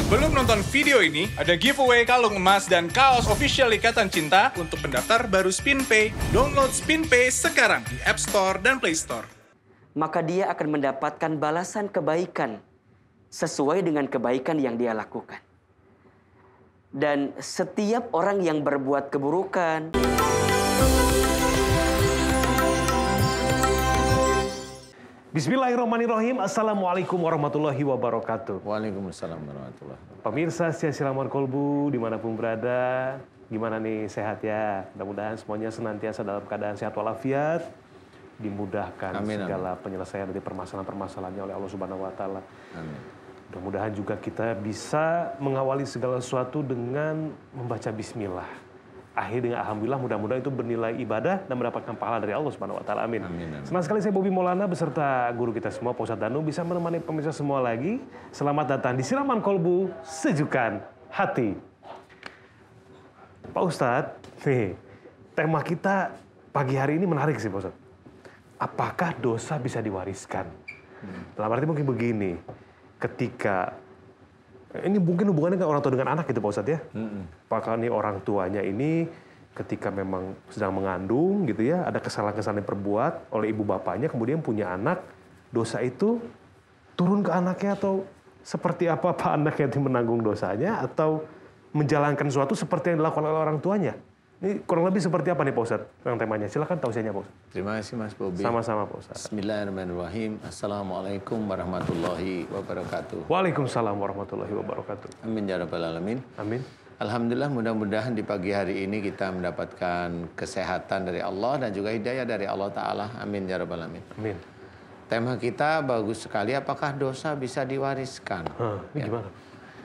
Sebelum nonton video ini, ada giveaway kalung emas dan kaos official Ikatan Cinta untuk pendaftar baru SpinPay. Download SpinPay sekarang di App Store dan Play Store. Maka dia akan mendapatkan balasan kebaikan sesuai dengan kebaikan yang dia lakukan. Dan setiap orang yang berbuat keburukan, Bismillahirrahmanirrahim. Assalamualaikum warahmatullahi wabarakatuh. Waalaikumsalam warahmatullahi wabarakatuh. Pemirsa setia Silaman Kolbu dimanapun berada, gimana nih, sehat ya? Mudah-mudahan semuanya senantiasa dalam keadaan sehat walafiat, dimudahkan Amin, segala penyelesaian dari permasalahan-permasalahannya oleh Allah Subhanahu Wa Taala. Amin. Mudah-mudahan juga kita bisa mengawali segala sesuatu dengan membaca Bismillah. Akhir dengan alhamdulillah, mudah-mudahan itu bernilai ibadah dan mendapatkan pahala dari Allah Subhanahu Wa Taala. Amin. Amin, amin. Senang sekali saya Bobi Maulana beserta guru kita semua, Pak Ustadz Danu, bisa menemani pemirsa semua lagi. Selamat datang di Siraman Kolbu, Sejukan Hati. Pak Ustadz, nih, tema kita pagi hari ini menarik sih Pak Ustadz. Apakah dosa bisa diwariskan? Dalam arti mungkin begini, ketika ini mungkin hubungannya dengan orang tua dengan anak gitu Pak Ustadz ya. Apakah nih orang tuanya ini ketika memang sedang mengandung gitu ya, ada kesalahan-kesalahan yang diperbuat oleh ibu bapaknya, kemudian punya anak, dosa itu turun ke anaknya atau seperti apa Pak anaknya yang menanggung dosanya atau menjalankan sesuatu seperti yang dilakukan oleh orang tuanya? Ini kurang lebih seperti apa nih Pak Ustadz yang temanya? Silakan tausiahnya Pak Ustadz. Terima kasih Mas Bobi. Sama-sama Pak Ustadz. Bismillahirrahmanirrahim. Assalamualaikum warahmatullahi wabarakatuh. Waalaikumsalam warahmatullahi wabarakatuh. Amin ya rabbal alamin. Amin. Alhamdulillah, mudah-mudahan di pagi hari ini kita mendapatkan kesehatan dari Allah dan juga hidayah dari Allah Ta'ala. Amin ya rabbal alamin. Amin. Tema kita bagus sekali, apakah dosa bisa diwariskan? Ini gimana?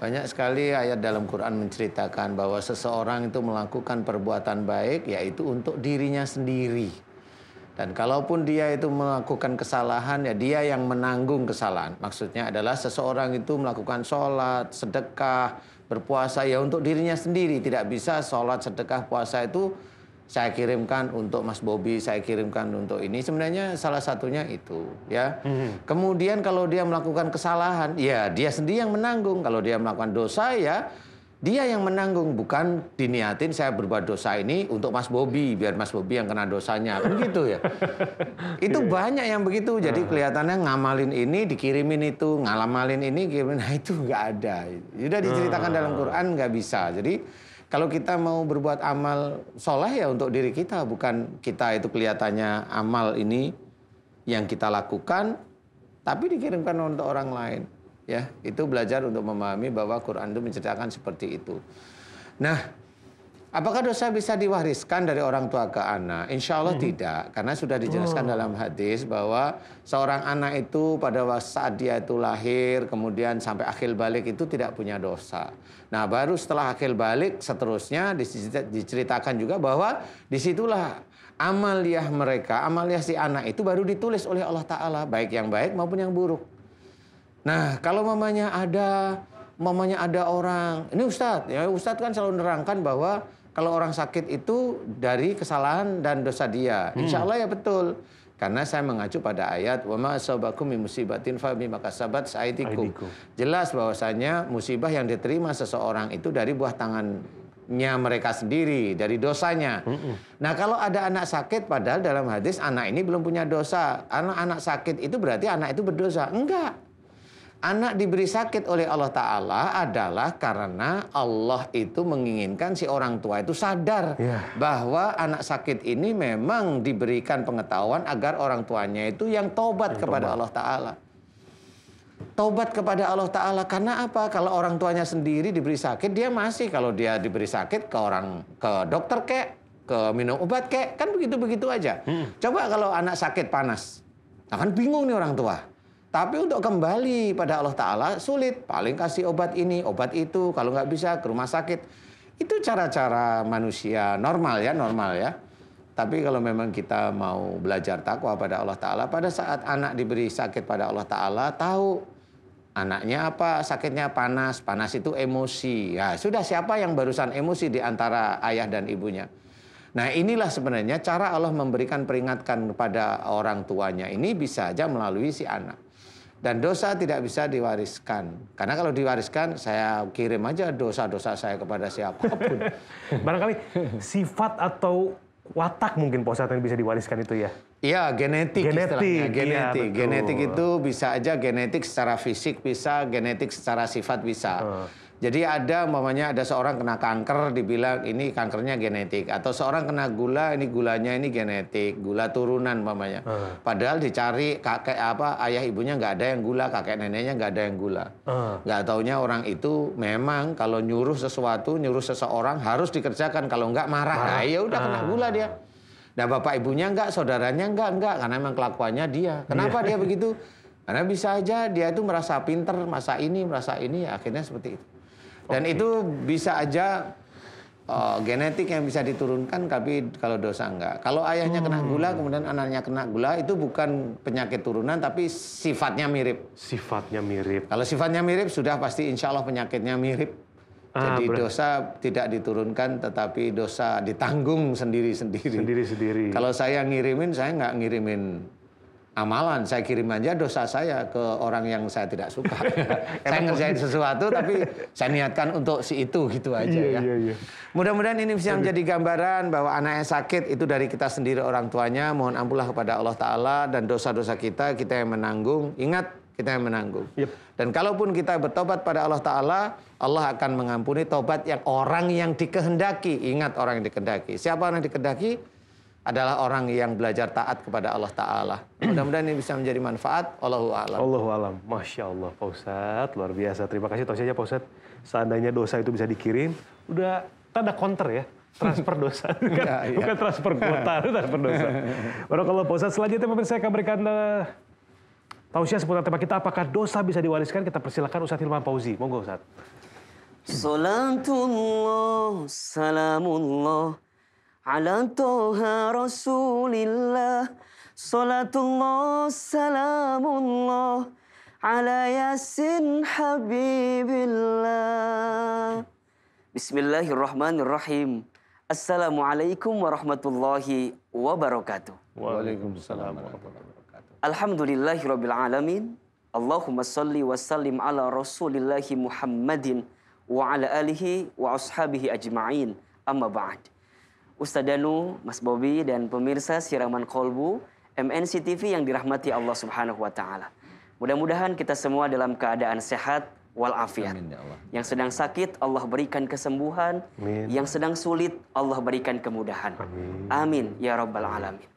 Banyak sekali ayat dalam Quran menceritakan bahwa seseorang itu melakukan perbuatan baik yaitu untuk dirinya sendiri. Dan kalaupun dia itu melakukan kesalahan, ya dia yang menanggung kesalahan. Maksudnya adalah seseorang itu melakukan sholat, sedekah, berpuasa ya untuk dirinya sendiri. Tidak bisa sholat, sedekah, puasa itu saya kirimkan untuk Mas Bobi, saya kirimkan untuk ini. Sebenarnya salah satunya itu, ya. Kemudian kalau dia melakukan kesalahan, ya dia sendiri yang menanggung. Kalau dia melakukan dosa, ya dia yang menanggung. Bukan diniatin saya berbuat dosa ini untuk Mas Bobi, biar Mas Bobi yang kena dosanya. Kan gitu ya. Itu banyak yang begitu. Jadi kelihatannya ngamalin ini, dikirimin itu, ngalamalin ini, kirimin. Nah itu nggak ada. Sudah diceritakan dalam Quran, nggak bisa. Jadi kalau kita mau berbuat amal soleh ya untuk diri kita, bukan kita itu kelihatannya amal ini yang kita lakukan, tapi dikirimkan untuk orang lain. Ya, itu belajar untuk memahami bahwa Quran itu menceritakan seperti itu. Nah, apakah dosa bisa diwariskan dari orang tua ke anak? Insya Allah tidak, karena sudah dijelaskan dalam hadis bahwa seorang anak itu pada saat dia itu lahir, kemudian sampai akhir balik itu tidak punya dosa. Nah, baru setelah akhir balik seterusnya diceritakan juga bahwa disitulah amaliah mereka, amaliah si anak itu baru ditulis oleh Allah Ta'ala, baik yang baik maupun yang buruk. Nah, kalau mamanya ada orang, ini Ustadz, ya Ustadz kan selalu nerangkan bahwa kalau orang sakit itu dari kesalahan dan dosa dia. Insya Allah ya betul. Karena saya mengacu pada ayat wa ma asabakum min musibatin fa bima kasabat aydikum. Jelas bahwasanya musibah yang diterima seseorang itu dari buah tangannya mereka sendiri, dari dosanya. Nah, kalau ada anak sakit padahal dalam hadis anak ini belum punya dosa. Anak sakit itu berarti anak itu berdosa. Enggak. Anak diberi sakit oleh Allah Ta'ala adalah karena Allah itu menginginkan si orang tua itu sadar bahwa anak sakit ini memang diberikan pengetahuan agar orang tuanya itu yang taubat kepada Allah Ta'ala. Taubat kepada Allah Ta'ala karena apa? Kalau orang tuanya sendiri diberi sakit, dia masih kalau dia diberi sakit ke dokter kek, ke minum obat kek, kan begitu-begitu aja. Coba kalau anak sakit panas, akan bingung nih orang tua. Tapi untuk kembali pada Allah Ta'ala sulit. Paling kasih obat ini, obat itu. Kalau nggak bisa ke rumah sakit. Itu cara-cara manusia normal ya. Tapi kalau memang kita mau belajar takwa pada Allah Ta'ala, pada saat anak diberi sakit pada Allah Ta'ala, tahu anaknya apa, sakitnya panas. Panas itu emosi. Ya sudah, siapa yang barusan emosi di antara ayah dan ibunya? Nah, inilah sebenarnya cara Allah memberikan peringatan kepada orang tuanya. Ini bisa aja melalui si anak. Dan dosa tidak bisa diwariskan. Karena kalau diwariskan, saya kirim aja dosa-dosa saya kepada siapapun. Barangkali sifat atau watak mungkin Pak Ustadz yang bisa diwariskan itu ya? Iya, genetik istilahnya. Genetik. Iya, Genetik itu bisa aja genetik secara fisik bisa, genetik secara sifat bisa. Jadi ada umpamanya ada seorang kena kanker dibilang ini kankernya genetik, atau seorang kena gula ini gulanya ini genetik, gula turunan umpamanya. Padahal dicari kakek ayah ibunya nggak ada yang gula, kakek neneknya nggak ada yang gula. Nggak taunya orang itu memang kalau nyuruh sesuatu, nyuruh seseorang harus dikerjakan, kalau nggak marah. Nah, ya udah kena gula dia. Nah, bapak ibunya nggak, saudaranya nggak, karena memang kelakuannya dia. Kenapa dia begitu? Karena bisa aja dia itu merasa pinter, merasa ini, akhirnya seperti itu. Dan itu bisa aja genetik yang bisa diturunkan, tapi kalau dosa enggak. Kalau ayahnya kena gula, kemudian anaknya kena gula, itu bukan penyakit turunan, tapi sifatnya mirip. Sifatnya mirip. Kalau sifatnya mirip, sudah pasti insya Allah penyakitnya mirip. Jadi dosa tidak diturunkan, tetapi dosa ditanggung sendiri-sendiri. Sendiri-sendiri. Kalau saya ngirimin, saya nggak ngirimin amalan, saya kirim aja dosa saya ke orang yang saya tidak suka. Saya ngerjain sesuatu tapi saya niatkan untuk si itu gitu aja ya. Iya. Mudah-mudahan ini bisa menjadi gambaran bahwa anaknya sakit itu dari kita sendiri orang tuanya. Mohon ampunlah kepada Allah Ta'ala, dan dosa-dosa kita yang menanggung. Ingat, kita yang menanggung. Dan kalaupun kita bertobat pada Allah Ta'ala, Allah akan mengampuni tobat yang orang yang dikehendaki. Ingat, orang yang dikehendaki. Siapa orang yang dikehendaki? Adalah orang yang belajar taat kepada Allah Ta'ala. Mudah-mudahan ini bisa menjadi manfaat. Allahu a'lam. Allahu a'lam. Masya Allah Pak Ustadz, luar biasa. Terima kasih tausiahnya Pak Ustadz. Seandainya dosa itu bisa dikirim, udah tanda counter ya. Transfer dosa. Bukan transfer kuota, transfer dosa. Barakallahu Pak Ustadz. Selanjutnya pemirsa saya akan berikan tausiah seputar tema kita. Apakah dosa bisa diwariskan? Kita persilakan Ustadz Hilman Fauzi. Monggo Ustadz. Salatullah, salamullah ala toha rasulillah, salatullah salamullah ala yasin habibillah. Bismillahirrahmanirrahim. Assalamualaikum warahmatullahi wabarakatuh. Waalaikumsalam warahmatullahi wabarakatuh. Alhamdulillahirabbil alamin. Allahumma salli wa sallim ala rasulillahi Muhammadin wa ala alihi wa ashabihi ajma'in. Amma ba'd. Ustadz Danu, Mas Bobi, dan pemirsa Siraman Kolbu, MNC TV yang dirahmati Allah Subhanahu wa Ta'ala. Mudah-mudahan kita semua dalam keadaan sehat walafiat. Amin, ya Allah. Yang sedang sakit, Allah berikan kesembuhan. Amin. Yang sedang sulit, Allah berikan kemudahan. Amin, ya Rabbal Alamin.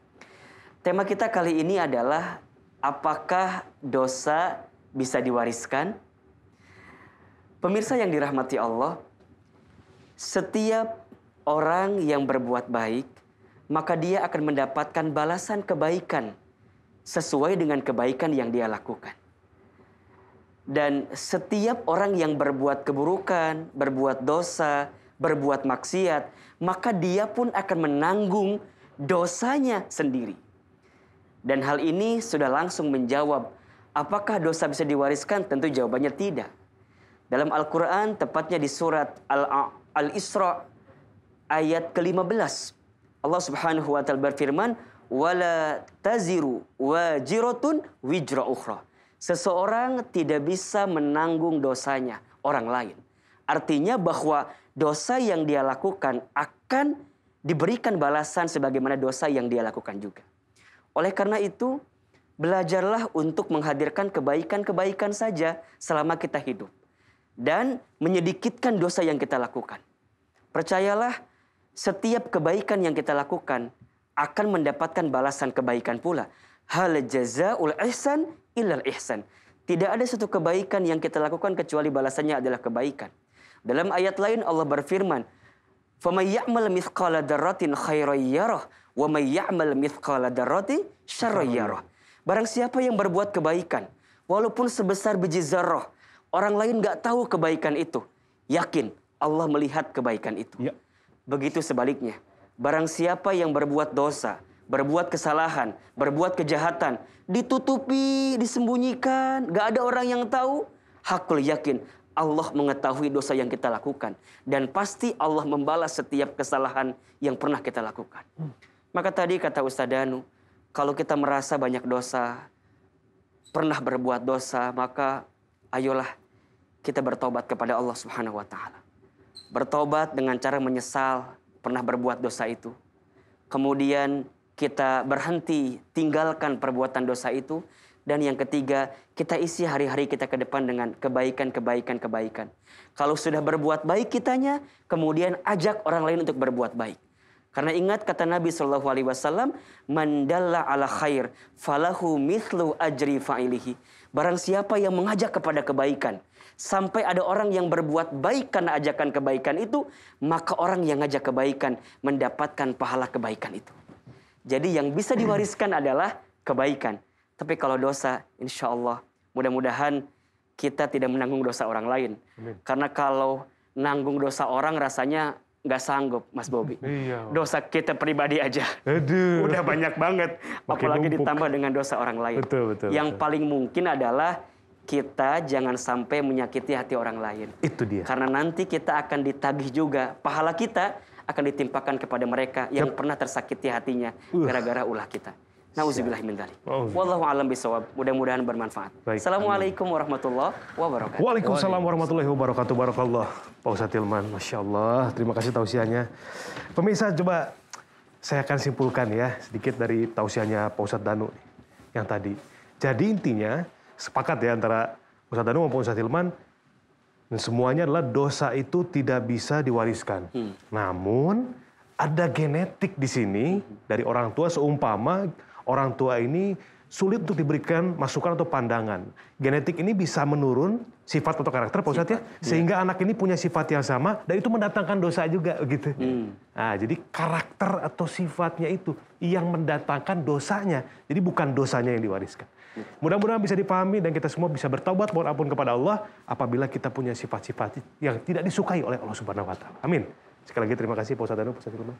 Tema kita kali ini adalah, apakah dosa bisa diwariskan? Pemirsa yang dirahmati Allah, setiap orang yang berbuat baik, maka dia akan mendapatkan balasan kebaikan sesuai dengan kebaikan yang dia lakukan. Dan setiap orang yang berbuat keburukan, berbuat dosa, berbuat maksiat, maka dia pun akan menanggung dosanya sendiri. Dan hal ini sudah langsung menjawab, apakah dosa bisa diwariskan? Tentu jawabannya tidak. Dalam Al-Quran, tepatnya di surat Al-Isra, ayat ke-15, Allah Subhanahu wa Ta'ala berfirman, wala taziru wajiratun wijra ukhra. Seseorang tidak bisa menanggung dosanya orang lain. Artinya bahwa dosa yang dia lakukan akan diberikan balasan sebagaimana dosa yang dia lakukan juga. Oleh karena itu, belajarlah untuk menghadirkan kebaikan-kebaikan saja selama kita hidup, dan menyedikitkan dosa yang kita lakukan. Percayalah, setiap kebaikan yang kita lakukan akan mendapatkan balasan kebaikan pula. Hal jazaa'ul ihsan illal ihsan. Tidak ada satu kebaikan yang kita lakukan kecuali balasannya adalah kebaikan. Dalam ayat lain Allah berfirman, "Faman ya'mal mithqala dzarratin khairan yarah, wa may ya'mal mithqala dzarratin syarran yarah." Barang siapa yang berbuat kebaikan, walaupun sebesar biji zarrah, orang lain enggak tahu kebaikan itu, yakin Allah melihat kebaikan itu. Ya. Begitu sebaliknya, barang siapa yang berbuat dosa, berbuat kesalahan, berbuat kejahatan, ditutupi, disembunyikan, gak ada orang yang tahu, hakul yakin Allah mengetahui dosa yang kita lakukan. Dan pasti Allah membalas setiap kesalahan yang pernah kita lakukan. Maka tadi kata Ustadz Danu, kalau kita merasa banyak dosa, pernah berbuat dosa, maka ayolah kita bertobat kepada Allah Subhanahu wa taala. Bertobat dengan cara menyesal pernah berbuat dosa itu. Kemudian kita berhenti, tinggalkan perbuatan dosa itu. Dan yang ketiga, kita isi hari-hari kita ke depan dengan kebaikan. Kalau sudah berbuat baik kitanya, kemudian ajak orang lain untuk berbuat baik. Karena ingat kata Nabi SAW, "Man dalla ala khair, falahu mithlu ajri fa'ilihi." Barang siapa yang mengajak kepada kebaikan, sampai ada orang yang berbuat baik karena ajakan kebaikan itu, maka orang yang ngajak kebaikan mendapatkan pahala kebaikan itu. Jadi yang bisa diwariskan adalah kebaikan. Tapi kalau dosa, insya Allah, mudah-mudahan kita tidak menanggung dosa orang lain. Amin. Karena kalau nanggung dosa orang rasanya nggak sanggup, Mas Bobi. Iya. Dosa kita pribadi aja. Aduh. Udah banyak banget. Makin Apalagi numpuk. ditambah dengan dosa orang lain. Betul. Yang paling mungkin adalah kita jangan sampai menyakiti hati orang lain. Itu dia. Karena nanti kita akan ditagih juga. Pahala kita akan ditimpakan kepada mereka yang pernah tersakiti hatinya gara-gara ulah kita. Nauzubillah min dzalik. Wallahu a'lam bishawab. Mudah-mudahan bermanfaat. Baik. Assalamualaikum warahmatullahi wabarakatuh. Waalaikumsalam warahmatullahi wabarakatuh. Barakallah. Pak Ustadz Hilman, Masya Allah. Terima kasih tausiahnya. Pemirsa, coba saya akan simpulkan ya sedikit dari tausiahnya Pak Ustadz Danu yang tadi. Jadi intinya sepakat ya antara Ustadz Danu maupun Ustadz Hilman, dan semuanya adalah dosa itu tidak bisa diwariskan. Namun ada genetik di sini dari orang tua, seumpama orang tua ini sulit untuk diberikan masukan atau pandangan. Genetik ini bisa menurun sifat atau karakter, Pak Ustadz ya, sehingga anak ini punya sifat yang sama dan itu mendatangkan dosa juga gitu. Nah, jadi karakter atau sifatnya itu yang mendatangkan dosanya. Jadi bukan dosanya yang diwariskan. Mudah-mudahan bisa dipahami dan kita semua bisa bertaubat mohon ampun kepada Allah apabila kita punya sifat-sifat yang tidak disukai oleh Allah Subhanahu wa taala. Amin. Sekali lagi terima kasih Pak Ustadz Danu, Pak Ustadz Hilman.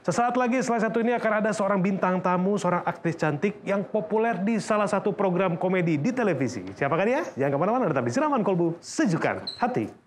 Sesaat lagi setelah satu ini akan ada seorang bintang tamu, seorang aktris cantik yang populer di salah satu program komedi di televisi. Siapakah dia? Jangan kemana-mana, tetap di Siraman Kolbu Sejukan Hati.